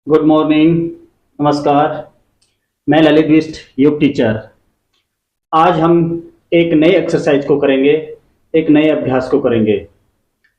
Good morning. नमस्कार। मैं ललित बिष्ट, योग टीचर। आज हम एक नए एक्सरसाइज को करेंगे, एक नए अभ्यास को करेंगे।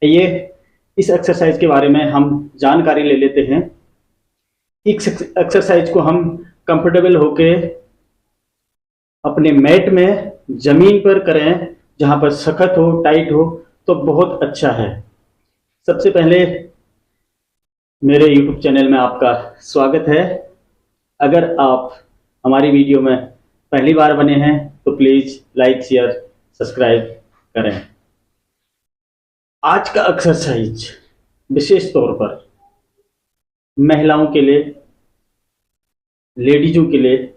ये इस एक्सरसाइज के बारे में हम जानकारी ले लेते हैं। इस एक्सरसाइज को हम कंफर्टेबल होके अपने मैट में जमीन पर करें, जहां पर सख्त हो, टाइट हो, तो बहुत अच्छा है। सबसे पहले मेरे YouTube चैनल में आपका स्वागत है। अगर आप हमारी वीडियो में पहली बार बने हैं तो प्लीज लाइक, शेयर, सब्सक्राइब करें। आज का एक्सरसाइज विशेष तौर पर महिलाओं के लिए, लेडीजों के लिए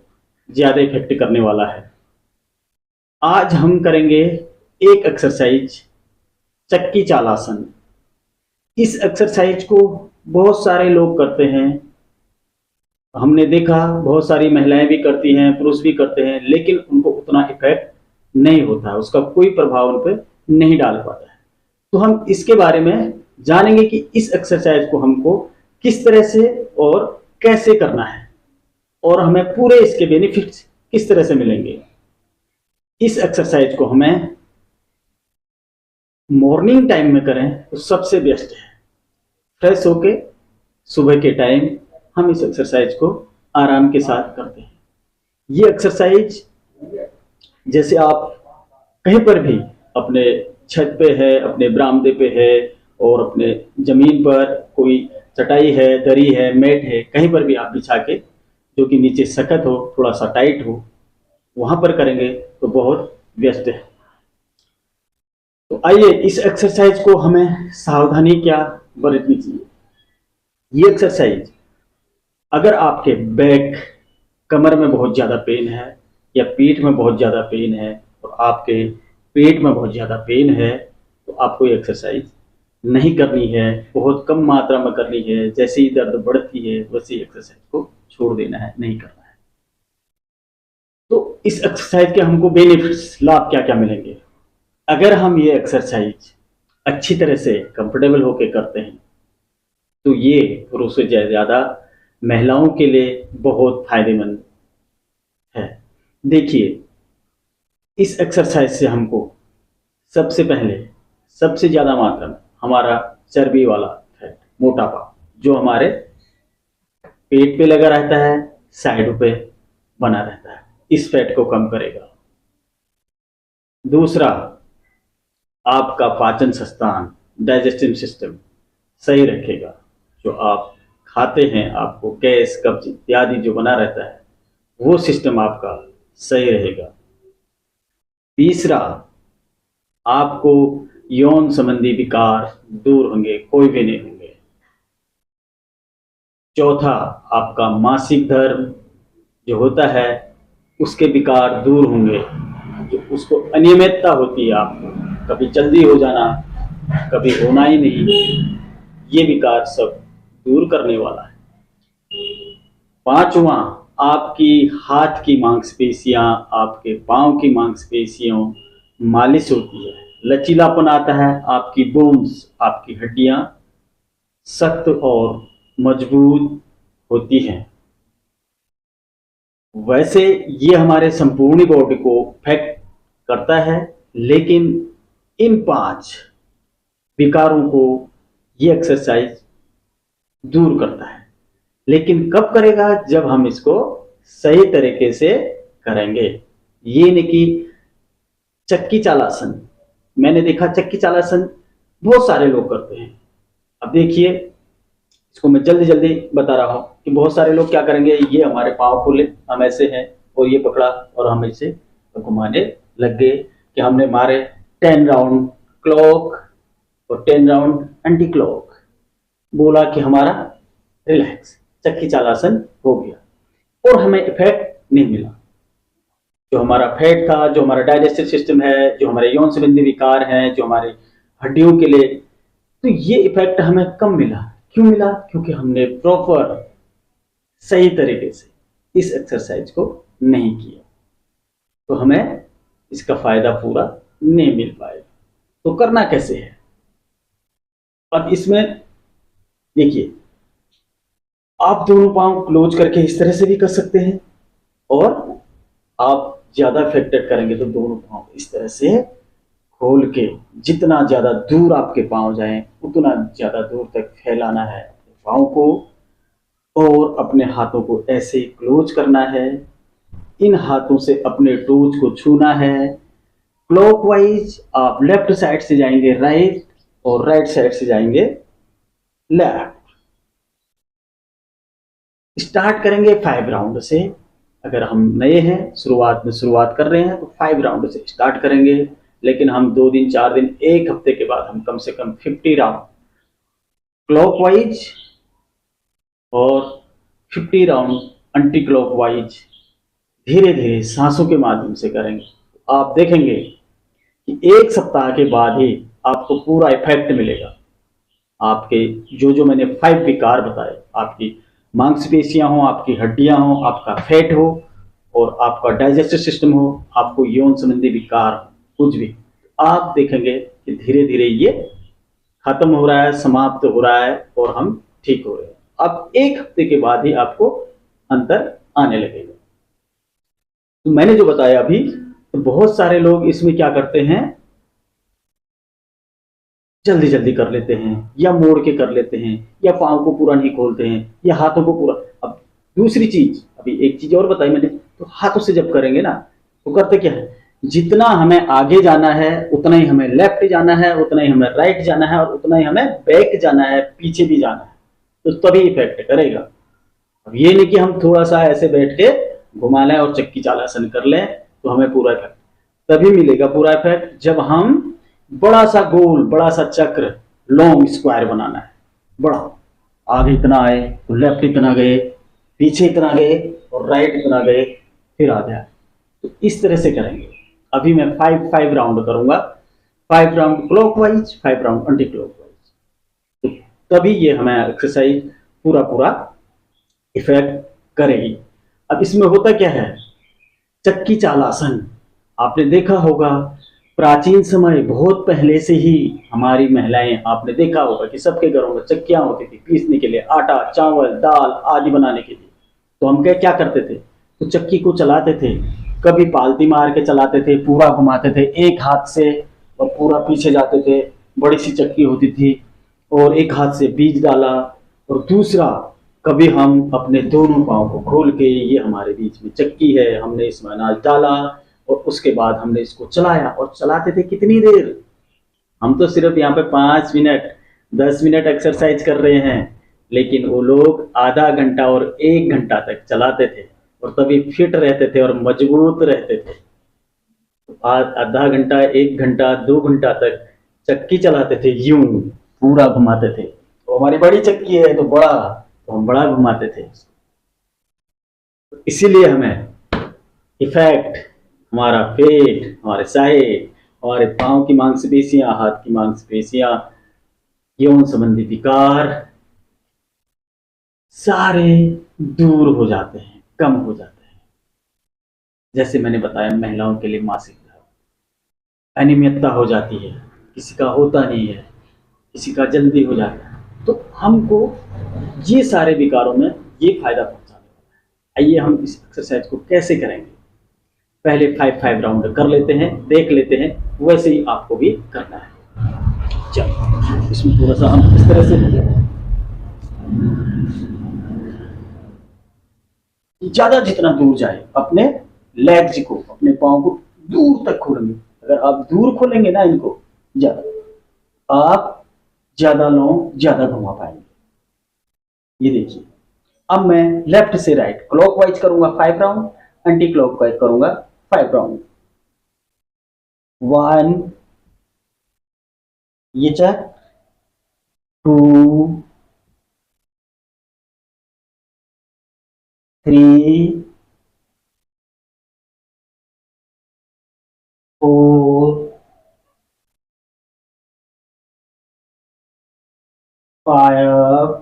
ज्यादा इफेक्ट करने वाला है। आज हम करेंगे एक एक्सरसाइज, चक्की चालासन। इस एक्सरसाइज को बहुत सारे लोग करते हैं। हमने देखा बहुत सारी महिलाएं भी करती हैं, पुरुष भी करते हैं, लेकिन उनको उतना इफेक्ट नहीं होता है, उसका कोई प्रभाव उन पर नहीं डाल पाता है। तो हम इसके बारे में जानेंगे कि इस एक्सरसाइज को हमको किस तरह से और कैसे करना है, और हमें पूरे इसके बेनिफिट्स किस तरह से मिलेंगे। इस एक्सरसाइज को हमें मॉर्निंग टाइम में करें तो सबसे बेस्ट है। फ्रेश होके सुबह के टाइम हम इस एक्सरसाइज को आराम के साथ करते हैं। ये एक्सरसाइज जैसे आप कहीं पर भी, अपने छत पे है, अपने बरामदे पे है, और अपने जमीन पर कोई चटाई है, दरी है, मैट है, कहीं पर भी आप बिछा के, जो कि नीचे सख्त हो, थोड़ा सा टाइट हो, वहां पर करेंगे तो बहुत बेस्ट है। तो आइए, इस एक्सरसाइज को हमें सावधानी क्या बरतनी चाहिए। ये एक्सरसाइज अगर आपके बैक, कमर में बहुत ज़्यादा पेन है, या पीठ में बहुत ज़्यादा पेन है, और आपके पेट में बहुत ज़्यादा पेन है, तो आपको ये एक्सरसाइज नहीं करनी है, बहुत कम मात्रा में करनी है। जैसे ही दर्द बढ़ती है वैसे ही एक्सरसाइज को छोड़ देना है, नहीं करना है। तो इस एक्सरसाइज के हमको बेनिफिट्स, लाभ क्या क्या मिलेंगे अगर हम ये एक्सरसाइज अच्छी तरह से कंफर्टेबल होकर करते हैं। तो ये पुरुषों से ज़्यादा महिलाओं के लिए बहुत फायदेमंद है। देखिए, इस एक्सरसाइज से हमको सबसे पहले, सबसे ज़्यादा मात्रा में हमारा चर्बी वाला फैट, मोटापा जो हमारे पेट पे लगा रहता है, साइडों पे बना रहता है, इस फैट को कम करेगा। दूसरा, आपका पाचन स्थान, डाइजेस्टिव सिस्टम सही रखेगा। जो आप खाते हैं, आपको गैस, कब्ज इत्यादि जो बना रहता है, वो सिस्टम आपका सही रहेगा। तीसरा, आपको यौन संबंधी विकार दूर होंगे, कोई भी नहीं होंगे। चौथा, आपका मासिक धर्म जो होता है उसके विकार दूर होंगे। जो उसको अनियमितता होती है, आपको कभी जल्दी हो जाना, कभी होना ही नहीं, ये विकार सब दूर करने वाला है। पांचवा, आपकी हाथ की मांसपेशियां, आपके पांव की मांसपेशियों मालिश होती है, लचीलापन आता है, आपकी बोन्स, आपकी हड्डियां सख्त और मजबूत होती हैं। वैसे ये हमारे संपूर्ण बॉडी को इफेक्ट करता है, लेकिन इन 5 विकारों को ये एक्सरसाइज दूर करता है। लेकिन कब करेगा? जब हम इसको सही तरीके से करेंगे। ये नहीं कि चक्की चालासन, मैंने देखा चक्की चालासन बहुत सारे लोग करते हैं। अब देखिए, इसको मैं जल्दी जल्दी बता रहा हूँ कि बहुत सारे लोग क्या करेंगे, ये हमारे पाँव खोले, हम ऐसे हैं, और ये पकड़ा और हम इसे घुमाने लग गए कि हमने मारे 10 राउंड क्लॉक और 10 राउंड एंटी क्लॉक, बोला कि हमारा रिलैक्स, चक्की चालासन हो गया, और हमें इफेक्ट नहीं मिला। जो हमारा फैट था, जो हमारा डाइजेस्टिव सिस्टम है, जो हमारे यौन संबंधी विकार हैं, जो हमारे हड्डियों के लिए, तो ये इफेक्ट हमें कम मिला। क्यों मिला? क्योंकि हमने प्रॉपर सही तरीके से इस एक्सरसाइज को नहीं किया, तो हमें इसका फायदा पूरा नहीं मिल पाएगा। तो करना कैसे है? अब इसमें देखिए, आप दोनों पाँव क्लोज करके इस तरह से भी कर सकते हैं, और आप ज्यादा इफेक्टेड करेंगे तो दोनों पाँव इस तरह से खोल के जितना ज्यादा दूर आपके पाँव जाएं उतना ज्यादा दूर तक फैलाना है पाँव को, और अपने हाथों को ऐसे क्लोज करना है। इन हाथों से अपने टोज को छूना है। क्लॉकवाइज आप लेफ्ट साइड से जाएंगे राइट, और राइट साइड से जाएंगे लेफ्ट। स्टार्ट करेंगे 5 राउंड से। अगर हम नए हैं, शुरुआत कर रहे हैं, तो 5 राउंड से स्टार्ट करेंगे। लेकिन हम 2 दिन 4 दिन 1 हफ्ते के बाद हम कम से कम 50 राउंड क्लॉकवाइज और 50 राउंड एंटी क्लॉकवाइज धीरे धीरे सांसों के माध्यम से करेंगे। आप देखेंगे कि 1 सप्ताह के बाद ही आपको पूरा इफेक्ट मिलेगा। आपके जो जो मैंने 5 विकार बताए, आपकी मांसपेशियां हो, आपकी हड्डियां हो, आपका फैट हो, और आपका डाइजेस्टिव सिस्टम हो, आपको यौन संबंधी विकार हो, कुछ भी, आप देखेंगे कि धीरे धीरे ये खत्म हो रहा है, समाप्त हो रहा है, और हम ठीक हो रहे हैं। अब 1 हफ्ते के बाद ही आपको अंतर आने लगेगा। तो मैंने जो बताया अभी, तो बहुत सारे लोग इसमें क्या करते हैं, जल्दी जल्दी कर लेते हैं, या मोड़ के कर लेते हैं, या पाँव को पूरा नहीं खोलते हैं, या हाथों को पूरा। अब दूसरी चीज, अभी एक चीज और बताई मैंने, तो हाथों से जब करेंगे ना, तो करते क्या है, जितना हमें आगे जाना है उतना ही हमें लेफ्ट जाना है, उतना ही हमें राइट जाना है, और उतना ही हमें बैक जाना है, पीछे भी जाना है, तो तभी इफेक्ट करेगा। अब ये नहीं कि हम थोड़ा सा ऐसे बैठ के घुमा लें और चक्की चालासन कर लें तो हमें पूरा इफेक्ट, तभी मिलेगा पूरा इफेक्ट जब हम बड़ा सा गोल, बड़ा सा चक्र, लॉन्ग स्क्वायर बनाना है। बड़ा आगे इतना आए तो लेफ्ट इतना गए, पीछे इतना गए, और राइट इतना गए, फिर आगे आए। तो इस तरह से करेंगे। अभी मैं 5 राउंड करूंगा, 5 round clockwise, 5 round anti clockwise, तो तभी ये हमें एक्सरसाइज पूरा पूरा इफेक्ट करेगी। अब इसमें होता क्या है, चक्की चालासन आपने देखा होगा, प्राचीन समय बहुत पहले से ही हमारी महिलाएं, आपने देखा होगा कि सबके घरों में चक्कियां होती थी पीसने के लिए, आटा, चावल, दाल आदि बनाने के लिए। तो हम क्या क्या करते थे, तो चक्की को चलाते थे, कभी पालती मार के चलाते थे, पूरा घुमाते थे एक हाथ से, और पूरा पीछे जाते थे। बड़ी सी चक्की होती थी, और एक हाथ से बीज डाला, और दूसरा कभी हम अपने दोनों पाँव को खोल के, ये हमारे बीच में चक्की है, हमने इसमें अनाज डाला, और उसके बाद हमने इसको चलाया। और चलाते थे कितनी देर, हम तो सिर्फ यहाँ पे 5 मिनट 10 मिनट एक्सरसाइज कर रहे हैं, लेकिन वो लोग आधा घंटा और 1 घंटा तक चलाते थे, और तभी फिट रहते थे और मजबूत रहते थे। आधा घंटा, 1 घंटा, 2 घंटा तक चक्की चलाते थे, यूं पूरा घुमाते थे। तो हमारी बड़ी चक्की है तो बड़ा, तो हम बड़ा घुमाते थे। तो इसीलिए हमें इफेक्ट, हमारा पेट, हमारे साइड, हमारे पाँव की मांसपेशियां, हाथ की मांसपेशियां, यौन संबंधी विकार सारे दूर हो जाते हैं, कम हो जाते हैं। जैसे मैंने बताया, महिलाओं के लिए मासिक धर्म, अनियमितता हो जाती है, किसी का होता नहीं है, किसी का जल्दी हो जाता है, तो हमको ये सारे विकारों में ये फायदा पहुंचाने वाला है। आइए हम इस एक्सरसाइज को कैसे करेंगे। पहले 5 राउंड कर लेते हैं, देख लेते हैं, वैसे ही आपको भी करना है। चलो इसमें थोड़ा सा हम इस तरह से ज्यादा जितना दूर जाए, अपने लेग्स को, अपने पाँव को दूर तक खोलेंगे। अगर आप दूर खोलेंगे ना इनको ज्यादा, आप ज्यादा लॉन्ग ज्यादा घुमा पाएंगे। ये देखिए, अब मैं लेफ्ट से राइट क्लॉकवाइज करूंगा 5 राउंड, एंटी क्लॉकवाइज करूंगा 5 राउंड। 1, ये चेक, 2, 3, 4, 5,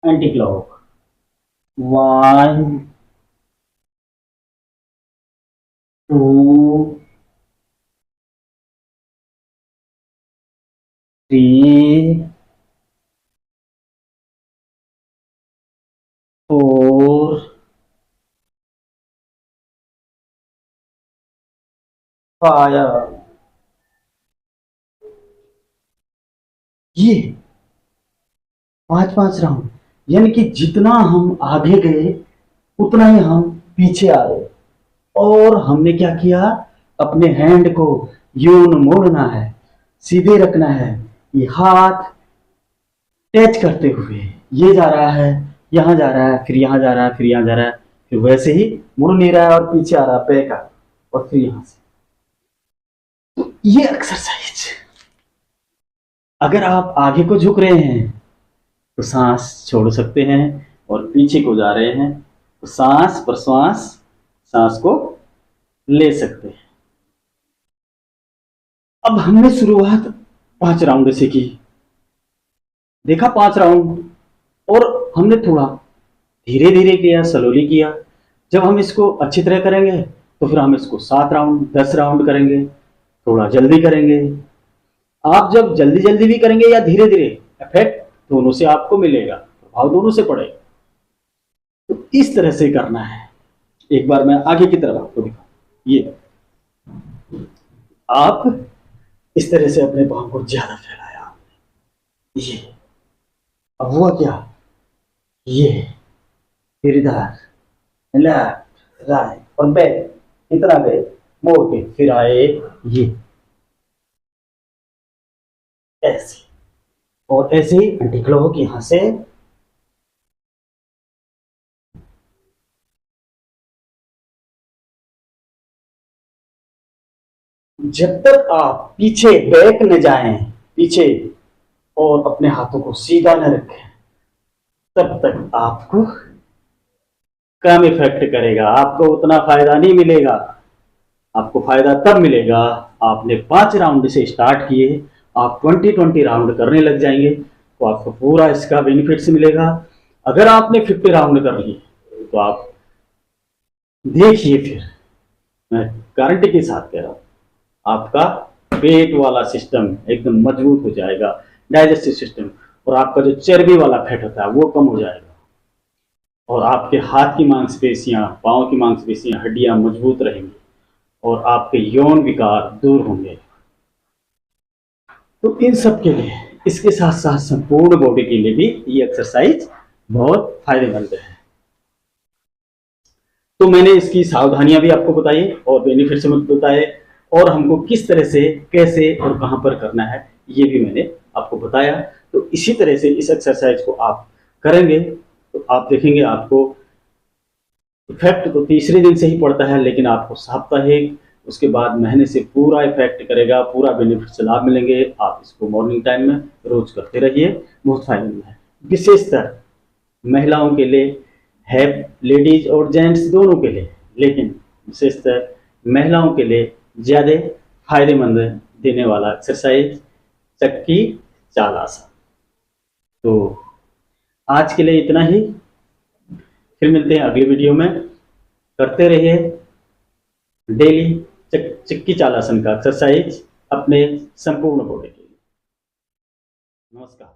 एंटी क्लॉक, 1, 2, 3, फायर। ये 5-5 राउंड, यानी कि जितना हम आगे गए उतना ही हम पीछे आ रहे। और हमने क्या किया, अपने हैंड को यूं मोड़ना है, सीधे रखना है, ये हाथ टच करते हुए ये जा रहा है, यहां जा रहा है, फिर यहां जा रहा है, फिर यहां जा रहा है, फिर वैसे ही मुड़ नहीं रहा है और पीछे आ रहा है पैर का, और फिर यहां से। तो ये एक्सरसाइज, अगर आप आगे को झुक रहे हैं तो सांस छोड़ सकते हैं, और पीछे को जा रहे हैं तो सांस प्रश्वास, सांस को ले सकते हैं। अब हमने शुरुआत 5 राउंड से की, देखा 5 राउंड, और हमने थोड़ा धीरे धीरे किया, स्लोली किया। जब हम इसको अच्छी तरह करेंगे तो फिर हम इसको 7 राउंड 10 राउंड करेंगे, थोड़ा जल्दी करेंगे। आप जब जल्दी जल्दी भी करेंगे या धीरे धीरे, इफेक्ट दोनों से आपको मिलेगा, प्रभाव दोनों से पड़ेगा। तो इस तरह से करना है। एक बार मैं आगे की तरफ आपको दिखाऊं, ये आप इस तरह से अपने पाँव को ज्यादा फैलाया, ये अब हुआ क्या, ये फिर इधर लेफ्ट राइट और बैक, इतना गए मोड़ के, फिर आए ये ऐसे, और ऐसे ही निकलो कि यहां से जब तक आप पीछे बैक न जाएं, पीछे और अपने हाथों को सीधा न रखें, तब तक आपको कम इफेक्ट करेगा, आपको उतना फायदा नहीं मिलेगा। आपको फायदा तब मिलेगा, आपने 5 राउंड से स्टार्ट किए, आप 20-20 राउंड करने लग जाएंगे तो आपको पूरा इसका बेनिफिट्स मिलेगा। अगर आपने 50 राउंड कर लिए तो आप देखिए, फिर मैं गारंटी के साथ कह रहा हूं, आपका पेट वाला सिस्टम एकदम मजबूत हो जाएगा, डाइजेस्टिव सिस्टम, और आपका जो चर्बी वाला फैट होता है वो कम हो जाएगा, और आपके हाथ की मांसपेशियां, पांव की मांसपेशियां, हड्डियां मजबूत रहेंगी, और आपके यौन विकार दूर होंगे। तो इन सब के लिए, इसके साथ साथ संपूर्ण बॉडी के लिए भी ये एक्सरसाइज बहुत फायदेमंद है। तो मैंने इसकी सावधानियां भी आपको बताई और बेनिफिट्स बताए, और हमको किस तरह से, कैसे और कहां पर करना है ये भी मैंने आपको बताया। तो इसी तरह से इस एक्सरसाइज को आप करेंगे तो आप देखेंगे आपको इफेक्ट तो तीसरे दिन से ही पड़ता है, लेकिन आपको साप्ताहिक, उसके बाद महीने से पूरा इफेक्ट करेगा, पूरा बेनिफिट से लाभ मिलेंगे। आप इसको मॉर्निंग टाइम में रोज करते रहिए, बहुत फायदेमंद है। विशेषतर महिलाओं के लिए है, लेडीज और जेंट्स दोनों के लिए, लेकिन विशेषतर महिलाओं के लिए ज़्यादा फायदेमंद देने वाला एक्सरसाइज चक्की चाल आसन। तो आज के लिए इतना ही, फिर मिलते हैं अगली वीडियो में। करते रहिए डेली चक्की चाल आसन का एक्सरसाइज अपने संपूर्ण बॉडी के लिए। नमस्कार।